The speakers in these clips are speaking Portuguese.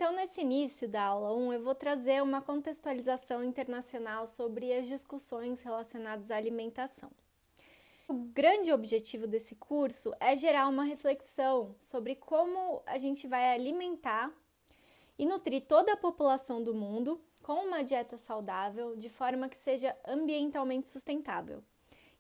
Então, nesse início da aula 1, eu vou trazer uma contextualização internacional sobre as discussões relacionadas à alimentação. O grande objetivo desse curso é gerar uma reflexão sobre como a gente vai alimentar e nutrir toda a população do mundo com uma dieta saudável, de forma que seja ambientalmente sustentável.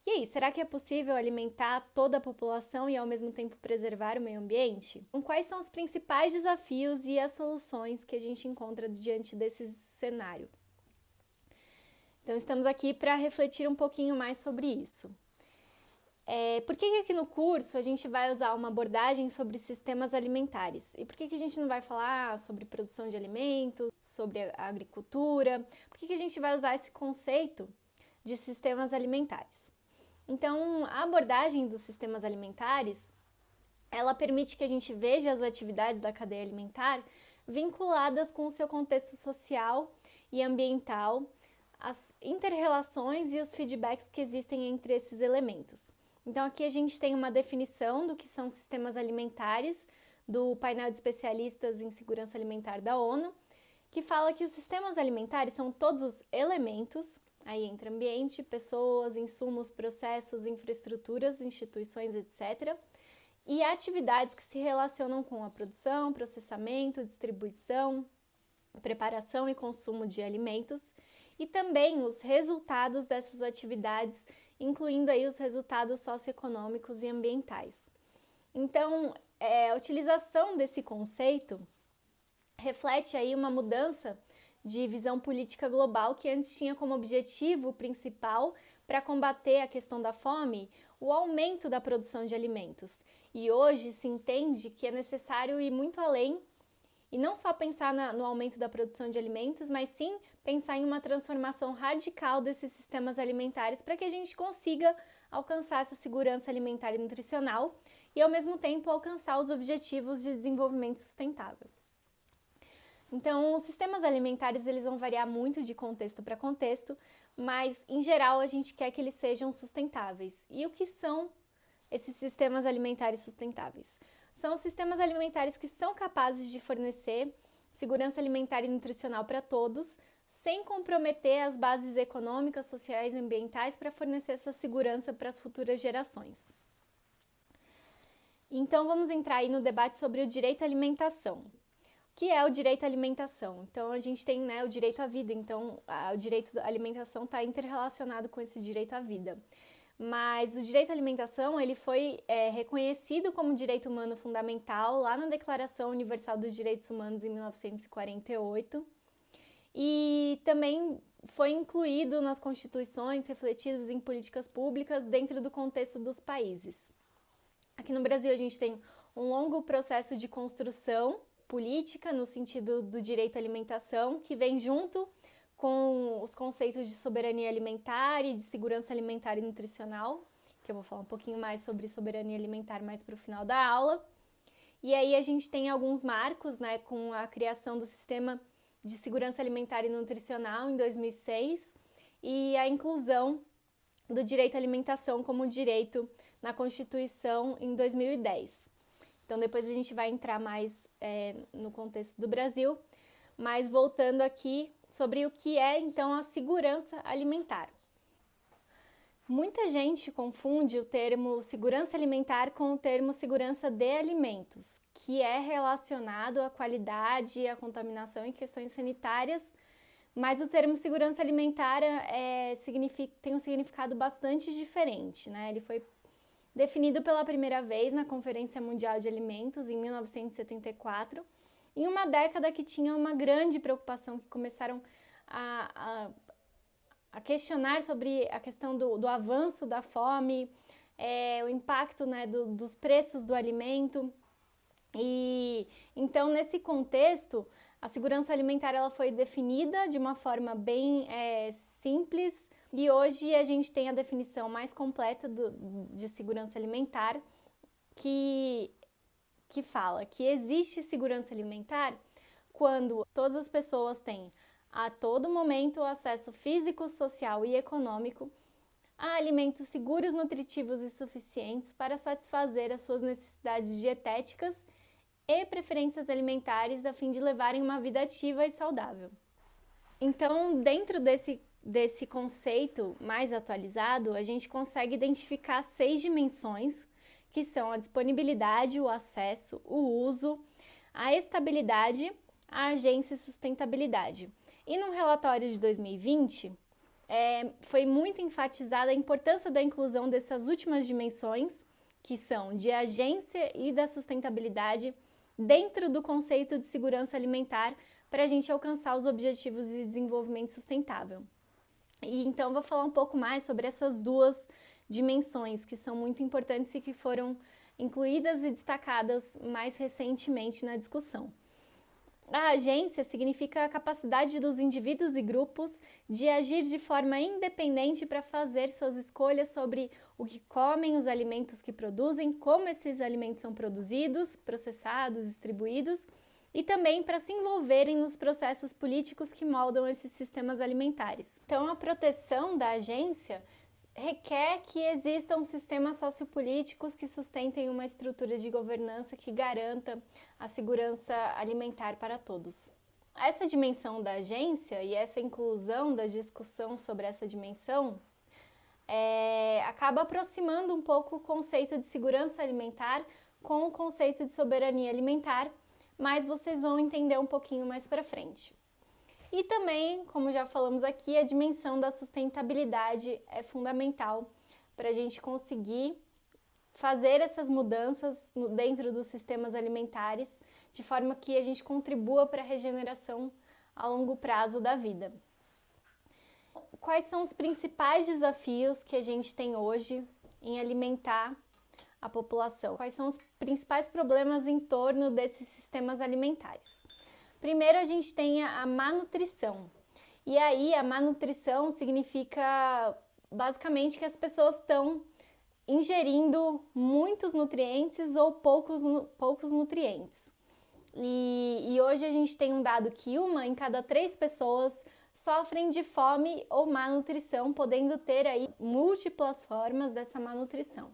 E aí, será que é possível alimentar toda a população e ao mesmo tempo preservar o meio ambiente? Então, quais são os principais desafios e as soluções que a gente encontra diante desse cenário? Então, estamos aqui para refletir um pouquinho mais sobre isso. Por que aqui no curso a gente vai usar uma abordagem sobre sistemas alimentares? E por que a gente não vai falar sobre produção de alimentos, sobre a agricultura? Por que a gente vai usar esse conceito de sistemas alimentares? Então, a abordagem dos sistemas alimentares, ela permite que a gente veja as atividades da cadeia alimentar vinculadas com o seu contexto social e ambiental, as interrelações e os feedbacks que existem entre esses elementos. Então, aqui a gente tem uma definição do que são sistemas alimentares do painel de especialistas em segurança alimentar da ONU, que fala que os sistemas alimentares são todos os elementos, aí entra ambiente, pessoas, insumos, processos, infraestruturas, instituições, etc., e atividades que se relacionam com a produção, processamento, distribuição, preparação e consumo de alimentos, e também os resultados dessas atividades, incluindo aí os resultados socioeconômicos e ambientais. Então, a utilização desse conceito reflete aí uma mudança de visão política global que antes tinha como objetivo principal para combater a questão da fome o aumento da produção de alimentos. E hoje se entende que é necessário ir muito além e não só pensar no aumento da produção de alimentos, mas sim pensar em uma transformação radical desses sistemas alimentares para que a gente consiga alcançar essa segurança alimentar e nutricional e, ao mesmo tempo, alcançar os objetivos de desenvolvimento sustentável. Então, os sistemas alimentares eles vão variar muito de contexto para contexto, mas, em geral, a gente quer que eles sejam sustentáveis. E o que são esses sistemas alimentares sustentáveis? São os sistemas alimentares que são capazes de fornecer segurança alimentar e nutricional para todos, sem comprometer as bases econômicas, sociais e ambientais para fornecer essa segurança para as futuras gerações. Então, vamos entrar aí no debate sobre o direito à alimentação. O que é o direito à alimentação? Então, a gente tem o direito à vida, então o direito à alimentação está interrelacionado com esse direito à vida. Mas o direito à alimentação ele foi reconhecido como direito humano fundamental lá na Declaração Universal dos Direitos Humanos em 1948 e também foi incluído nas constituições refletidos em políticas públicas dentro do contexto dos países. Aqui no Brasil a gente tem um longo processo de construção política no sentido do direito à alimentação que vem junto com os conceitos de soberania alimentar e de segurança alimentar e nutricional, que eu vou falar um pouquinho mais sobre soberania alimentar mais para o final da aula. E aí a gente tem alguns marcos, com a criação do Sistema de Segurança Alimentar e Nutricional em 2006 e a inclusão do direito à alimentação como direito na Constituição em 2010. Então depois a gente vai entrar mais no contexto do Brasil, mas voltando aqui sobre o que é, então, a segurança alimentar. Muita gente confunde o termo segurança alimentar com o termo segurança de alimentos, que é relacionado à qualidade, à contaminação e questões sanitárias, mas o termo segurança alimentar tem um significado bastante diferente, Ele foi definido pela primeira vez na Conferência Mundial de Alimentos, em 1974, em uma década que tinha uma grande preocupação, que começaram a questionar sobre a questão do avanço da fome, o impacto dos preços do alimento. E então, nesse contexto, a segurança alimentar ela foi definida de uma forma bem simples e hoje a gente tem a definição mais completa de segurança alimentar que fala que existe segurança alimentar quando todas as pessoas têm a todo momento acesso físico, social e econômico a alimentos seguros, nutritivos e suficientes para satisfazer as suas necessidades dietéticas e preferências alimentares a fim de levarem uma vida ativa e saudável. Então, dentro desse conceito mais atualizado, a gente consegue identificar 6 dimensões, que são a disponibilidade, o acesso, o uso, a estabilidade, a agência e sustentabilidade. E no relatório de 2020, foi muito enfatizada a importância da inclusão dessas últimas dimensões, que são de agência e da sustentabilidade, dentro do conceito de segurança alimentar, para a gente alcançar os objetivos de desenvolvimento sustentável. E então vou falar um pouco mais sobre essas duas dimensões que são muito importantes e que foram incluídas e destacadas mais recentemente na discussão. A agência significa a capacidade dos indivíduos e grupos de agir de forma independente para fazer suas escolhas sobre o que comem, os alimentos que produzem, como esses alimentos são produzidos, processados, distribuídos, e também para se envolverem nos processos políticos que moldam esses sistemas alimentares. Então, a proteção da agência requer que existam sistemas sociopolíticos que sustentem uma estrutura de governança que garanta a segurança alimentar para todos. Essa dimensão da agência e essa inclusão da discussão sobre essa dimensão acaba aproximando um pouco o conceito de segurança alimentar com o conceito de soberania alimentar, mas vocês vão entender um pouquinho mais para frente. E também, como já falamos aqui, a dimensão da sustentabilidade é fundamental para a gente conseguir fazer essas mudanças dentro dos sistemas alimentares, de forma que a gente contribua para a regeneração a longo prazo da vida. Quais são os principais desafios que a gente tem hoje em alimentar a população? Quais são os principais problemas em torno desses sistemas alimentares? Primeiro, a gente tem a malnutrição. E aí, a malnutrição significa basicamente que as pessoas estão ingerindo muitos nutrientes ou poucos nutrientes. E hoje a gente tem um dado que 1 em cada 3 pessoas sofrem de fome ou malnutrição, podendo ter aí múltiplas formas dessa malnutrição.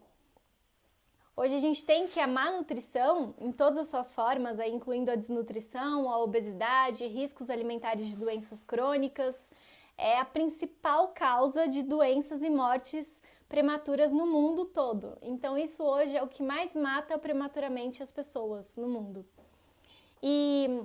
Hoje a gente tem que a malnutrição, em todas as suas formas, incluindo a desnutrição, a obesidade, riscos alimentares de doenças crônicas, é a principal causa de doenças e mortes prematuras no mundo todo. Então isso hoje é o que mais mata prematuramente as pessoas no mundo. E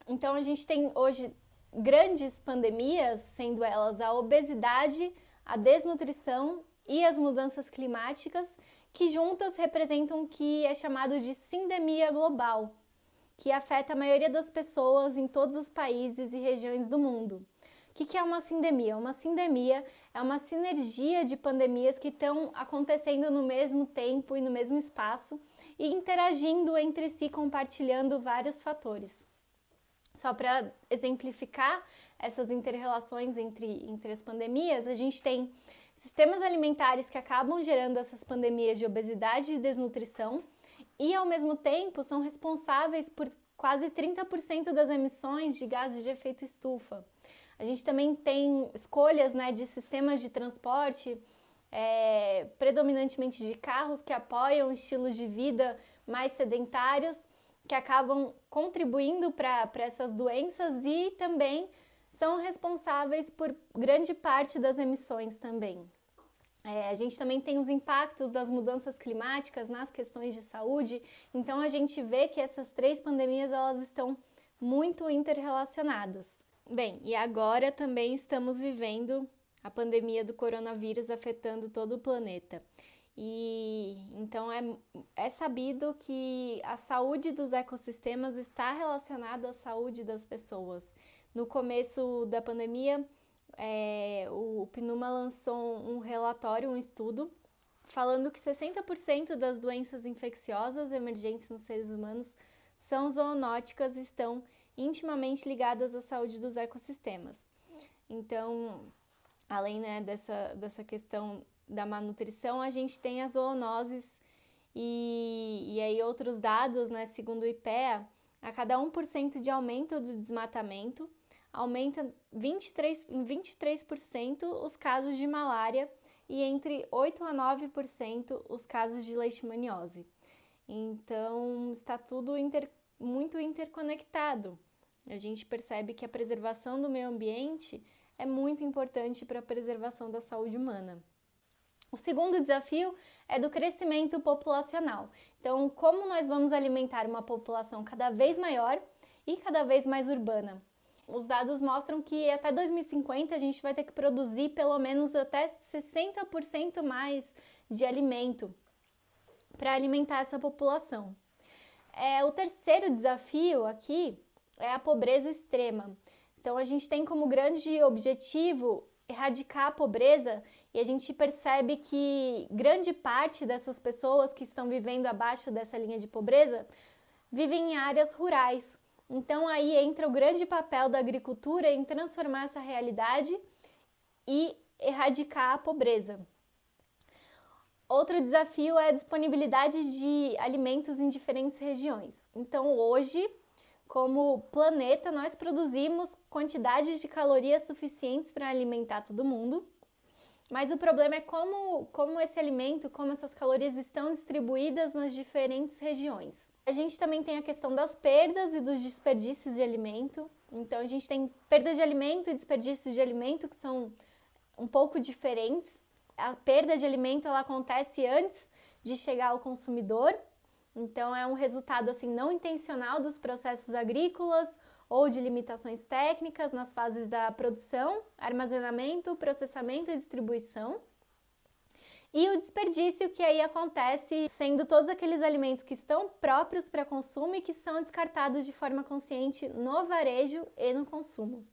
então a gente tem hoje grandes pandemias, sendo elas a obesidade, a desnutrição e as mudanças climáticas, que juntas representam o que é chamado de sindemia global, que afeta a maioria das pessoas em todos os países e regiões do mundo. O que é uma sindemia? Uma sindemia é uma sinergia de pandemias que estão acontecendo no mesmo tempo e no mesmo espaço e interagindo entre si, compartilhando vários fatores. Só para exemplificar essas inter-relações entre as pandemias, a gente tem sistemas alimentares que acabam gerando essas pandemias de obesidade e desnutrição e, ao mesmo tempo, são responsáveis por quase 30% das emissões de gases de efeito estufa. A gente também tem escolhas, de sistemas de transporte, predominantemente de carros, que apoiam estilos de vida mais sedentários, que acabam contribuindo para essas doenças e também são responsáveis por grande parte das emissões também. A gente também tem os impactos das mudanças climáticas nas questões de saúde, então a gente vê que essas 3 pandemias elas estão muito interrelacionadas. Bem, e agora também estamos vivendo a pandemia do coronavírus afetando todo o planeta. E então é sabido que a saúde dos ecossistemas está relacionada à saúde das pessoas. No começo da pandemia, o PNUMA lançou um relatório, um estudo, falando que 60% das doenças infecciosas emergentes nos seres humanos são zoonóticas e estão intimamente ligadas à saúde dos ecossistemas. Então, além dessa questão da malnutrição, a gente tem as zoonoses e aí outros dados, segundo o IPEA, a cada 1% de aumento do desmatamento, aumenta em 23% os casos de malária e entre 8 a 9% os casos de leishmaniose. Então, está tudo muito interconectado. A gente percebe que a preservação do meio ambiente é muito importante para a preservação da saúde humana. O segundo desafio é do crescimento populacional. Então, como nós vamos alimentar uma população cada vez maior e cada vez mais urbana? Os dados mostram que até 2050 a gente vai ter que produzir pelo menos até 60% mais de alimento para alimentar essa população. O terceiro desafio aqui é a pobreza extrema. Então, a gente tem como grande objetivo erradicar a pobreza e a gente percebe que grande parte dessas pessoas que estão vivendo abaixo dessa linha de pobreza vivem em áreas rurais. Então, aí entra o grande papel da agricultura em transformar essa realidade e erradicar a pobreza. Outro desafio é a disponibilidade de alimentos em diferentes regiões. Então, hoje, como planeta, nós produzimos quantidades de calorias suficientes para alimentar todo mundo, mas o problema é como esse alimento, como essas calorias estão distribuídas nas diferentes regiões. A gente também tem a questão das perdas e dos desperdícios de alimento. Então, a gente tem perda de alimento e desperdício de alimento que são um pouco diferentes. A perda de alimento ela acontece antes de chegar ao consumidor, então é um resultado assim não intencional dos processos agrícolas ou de limitações técnicas nas fases da produção, armazenamento, processamento e distribuição. E o desperdício que aí acontece sendo todos aqueles alimentos que estão próprios para consumo e que são descartados de forma consciente no varejo e no consumo.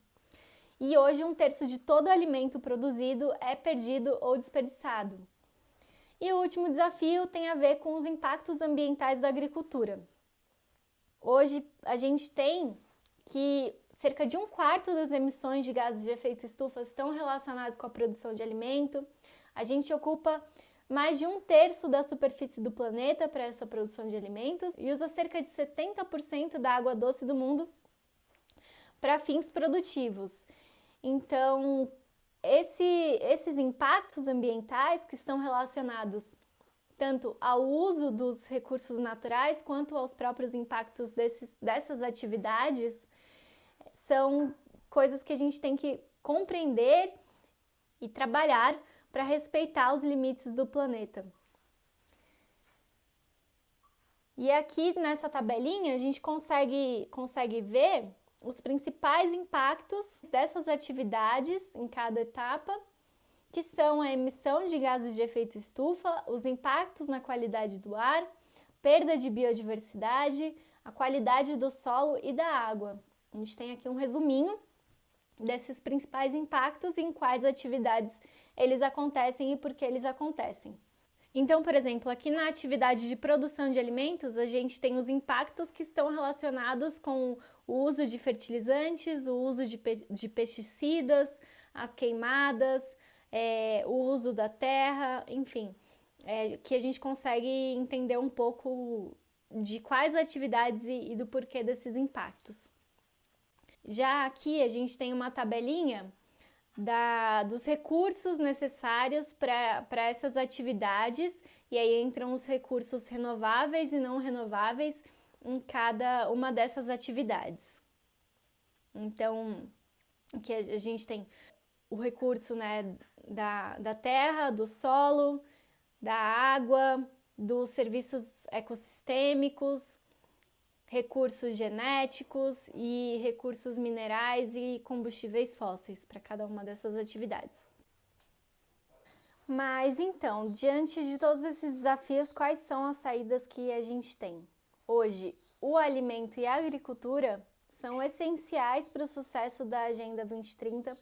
E hoje 1/3 de todo o alimento produzido é perdido ou desperdiçado. E o último desafio tem a ver com os impactos ambientais da agricultura. Hoje a gente tem que cerca de 1/4 das emissões de gases de efeito estufa estão relacionadas com a produção de alimento. A gente ocupa mais de 1/3 da superfície do planeta para essa produção de alimentos e usa cerca de 70% da água doce do mundo para fins produtivos. Então, esses impactos ambientais que estão relacionados tanto ao uso dos recursos naturais quanto aos próprios impactos dessas atividades são coisas que a gente tem que compreender e trabalhar para respeitar os limites do planeta. E aqui nessa tabelinha a gente consegue ver os principais impactos dessas atividades em cada etapa, que são a emissão de gases de efeito estufa, os impactos na qualidade do ar, perda de biodiversidade, a qualidade do solo e da água. A gente tem aqui um resuminho desses principais impactos e em quais atividades eles acontecem e por que eles acontecem. Então, por exemplo, aqui na atividade de produção de alimentos, a gente tem os impactos que estão relacionados com o uso de fertilizantes, o uso de pesticidas, as queimadas, o uso da terra, enfim, que a gente consegue entender um pouco de quais atividades e do porquê desses impactos. Já aqui a gente tem uma tabelinha dos recursos necessários para essas atividades, e aí entram os recursos renováveis e não renováveis em cada uma dessas atividades. Então, aqui a gente tem o recurso, né, da terra, do solo, da água, dos serviços ecossistêmicos, recursos genéticos e recursos minerais e combustíveis fósseis para cada uma dessas atividades. Mas então, diante de todos esses desafios, quais são as saídas que a gente tem? Hoje, o alimento e a agricultura são essenciais para o sucesso da Agenda 2030.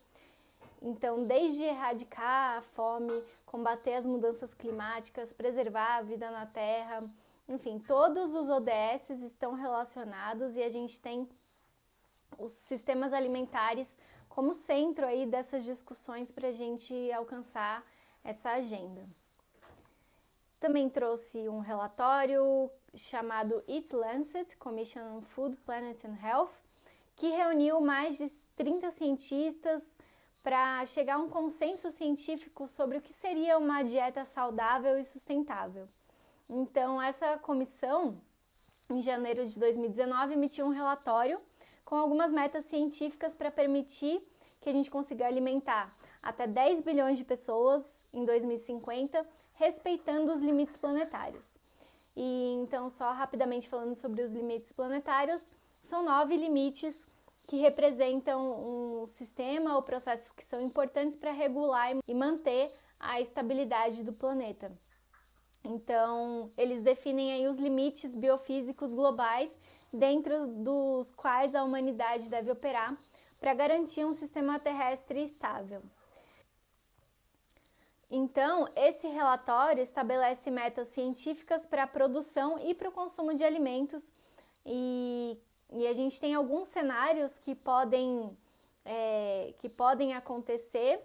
Então, desde erradicar a fome, combater as mudanças climáticas, preservar a vida na Terra, enfim, todos os ODS estão relacionados e a gente tem os sistemas alimentares como centro aí dessas discussões para a gente alcançar essa agenda. Também trouxe um relatório chamado Eat Lancet, Commission on Food, Planet and Health, que reuniu mais de 30 cientistas para chegar a um consenso científico sobre o que seria uma dieta saudável e sustentável. Então, essa comissão, em janeiro de 2019, emitiu um relatório com algumas metas científicas para permitir que a gente consiga alimentar até 10 bilhões de pessoas em 2050, respeitando os limites planetários. E então, só rapidamente falando sobre os limites planetários, são 9 limites que representam um sistema ou processo que são importantes para regular e manter a estabilidade do planeta. Então, eles definem aí os limites biofísicos globais, dentro dos quais a humanidade deve operar para garantir um sistema terrestre estável. Então, esse relatório estabelece metas científicas para a produção e para o consumo de alimentos e a gente tem alguns cenários que podem acontecer.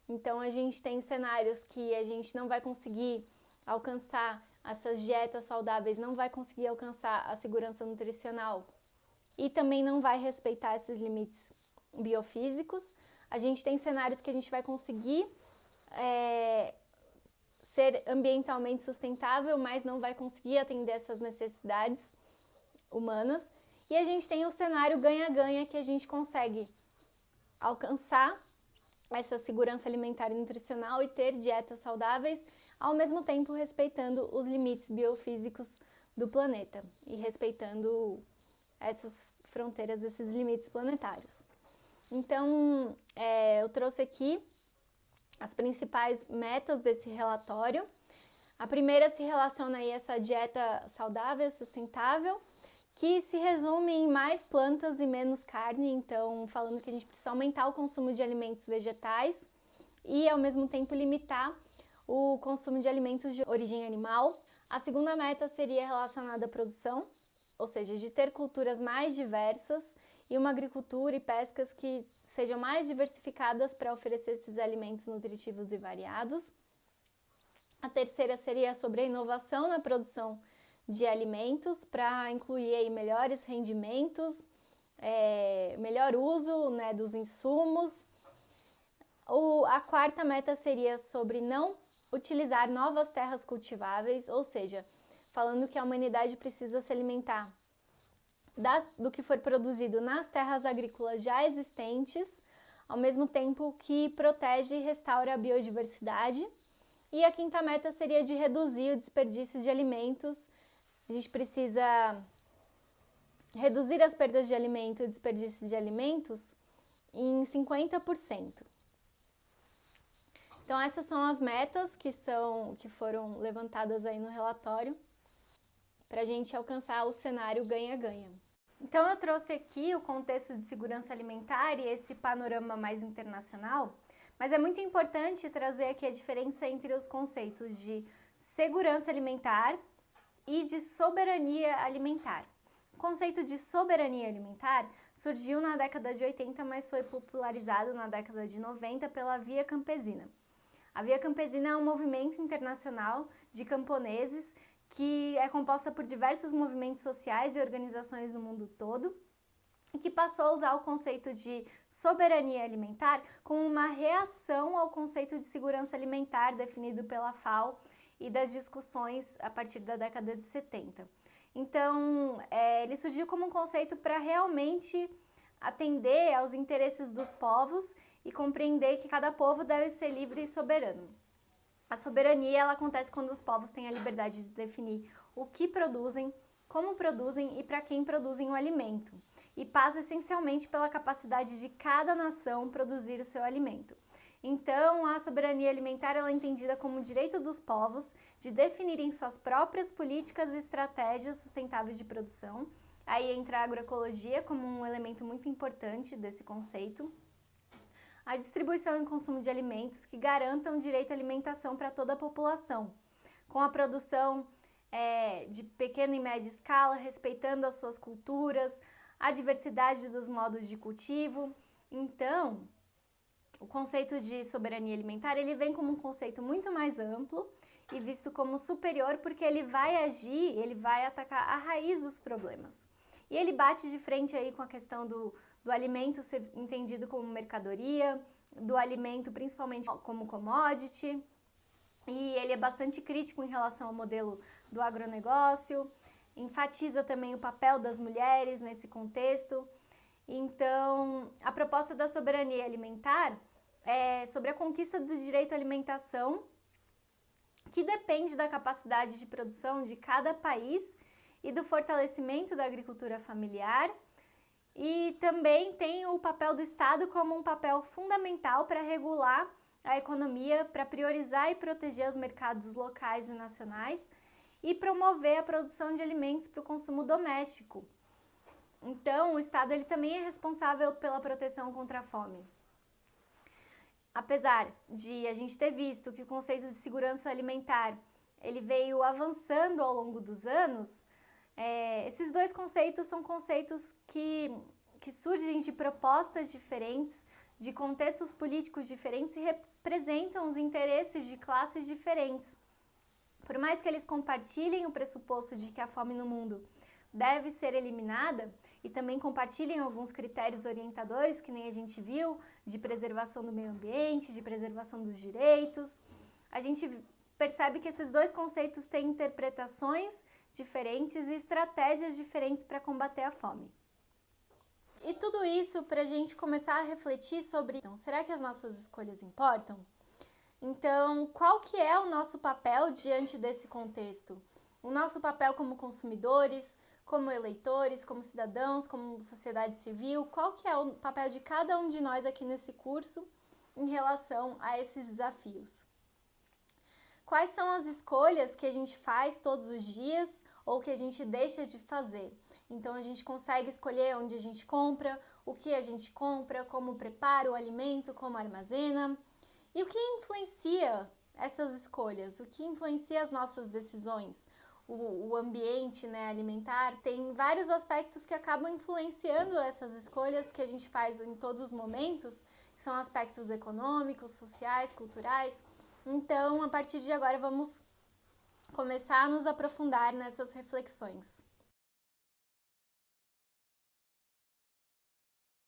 Então, a gente tem cenários que a gente não vai conseguir alcançar essas dietas saudáveis, não vai conseguir alcançar a segurança nutricional e também não vai respeitar esses limites biofísicos. A gente tem cenários que a gente vai conseguir ser ambientalmente sustentável, mas não vai conseguir atender essas necessidades humanas. E a gente tem o cenário ganha-ganha, que a gente consegue alcançar essa segurança alimentar e nutricional e ter dietas saudáveis, ao mesmo tempo respeitando os limites biofísicos do planeta e respeitando essas fronteiras, esses limites planetários. Então, eu trouxe aqui as principais metas desse relatório. A primeira se relaciona aí a essa dieta saudável, sustentável, que se resume em mais plantas e menos carne, então falando que a gente precisa aumentar o consumo de alimentos vegetais e ao mesmo tempo limitar o consumo de alimentos de origem animal. A segunda meta seria relacionada à produção, ou seja, de ter culturas mais diversas e uma agricultura e pescas que sejam mais diversificadas para oferecer esses alimentos nutritivos e variados. A terceira seria sobre a inovação na produção de alimentos para incluir aí melhores rendimentos, melhor uso, né, dos insumos. A quarta meta seria sobre não utilizar novas terras cultiváveis, ou seja, falando que a humanidade precisa se alimentar do que for produzido nas terras agrícolas já existentes, ao mesmo tempo que protege e restaura a biodiversidade. E a quinta meta seria de reduzir o desperdício de alimentos. A gente precisa reduzir as perdas de alimento e o desperdício de alimentos em 50%. Então, essas são as metas que foram levantadas aí no relatório para a gente alcançar o cenário ganha-ganha. Então, eu trouxe aqui o contexto de segurança alimentar e esse panorama mais internacional, mas é muito importante trazer aqui a diferença entre os conceitos de segurança alimentar e de soberania alimentar. O conceito de soberania alimentar surgiu na década de 80, mas foi popularizado na década de 90 pela Via Campesina. A Via Campesina é um movimento internacional de camponeses que é composta por diversos movimentos sociais e organizações no mundo todo e que passou a usar o conceito de soberania alimentar como uma reação ao conceito de segurança alimentar definido pela FAO e das discussões a partir da década de 70. Então, ele surgiu como um conceito para realmente atender aos interesses dos povos e compreender que cada povo deve ser livre e soberano. A soberania ela acontece quando os povos têm a liberdade de definir o que produzem, como produzem e para quem produzem o alimento, e passa essencialmente pela capacidade de cada nação produzir o seu alimento. Então, a soberania alimentar ela é entendida como o direito dos povos de definirem suas próprias políticas e estratégias sustentáveis de produção. Aí entra a agroecologia como um elemento muito importante desse conceito. A distribuição e consumo de alimentos que garantam direito à alimentação para toda a população, com a produção de pequena e média escala, respeitando as suas culturas, a diversidade dos modos de cultivo. Então, o conceito de soberania alimentar ele vem como um conceito muito mais amplo e visto como superior porque ele vai agir, ele vai atacar a raiz dos problemas. E ele bate de frente aí com a questão do alimento ser entendido como mercadoria, do alimento principalmente como commodity. e ele é bastante crítico em relação ao modelo do agronegócio, enfatiza também o papel das mulheres nesse contexto. Então, a proposta da soberania alimentar é sobre a conquista do direito à alimentação, que depende da capacidade de produção de cada país e do fortalecimento da agricultura familiar. E também tem o papel do Estado como um papel fundamental para regular a economia, para priorizar e proteger os mercados locais e nacionais e promover a produção de alimentos para o consumo doméstico. Então, o Estado ele também é responsável pela proteção contra a fome. Apesar de a gente ter visto que o conceito de segurança alimentar ele veio avançando ao longo dos anos, esses dois conceitos são conceitos que surgem de propostas diferentes, de contextos políticos diferentes e representam os interesses de classes diferentes. Por mais que eles compartilhem o pressuposto de que a fome no mundo deve ser eliminada e também compartilhem alguns critérios orientadores, que nem a gente viu, de preservação do meio ambiente, de preservação dos direitos, a gente percebe que esses dois conceitos têm interpretações diferentes e estratégias diferentes para combater a fome. E tudo isso para a gente começar a refletir sobre, então, será que as nossas escolhas importam? Então, qual que é o nosso papel diante desse contexto? O nosso papel como consumidores, como eleitores, como cidadãos, como sociedade civil, qual que é o papel de cada um de nós aqui nesse curso em relação a esses desafios? Quais são as escolhas que a gente faz todos os dias ou que a gente deixa de fazer? Então, a gente consegue escolher onde a gente compra, o que a gente compra, como prepara o alimento, como armazena. E o que influencia essas escolhas? O que influencia as nossas decisões? O ambiente, né, alimentar tem vários aspectos que acabam influenciando essas escolhas que a gente faz em todos os momentos, que são aspectos econômicos, sociais, culturais. Então, a partir de agora, vamos começar a nos aprofundar nessas reflexões.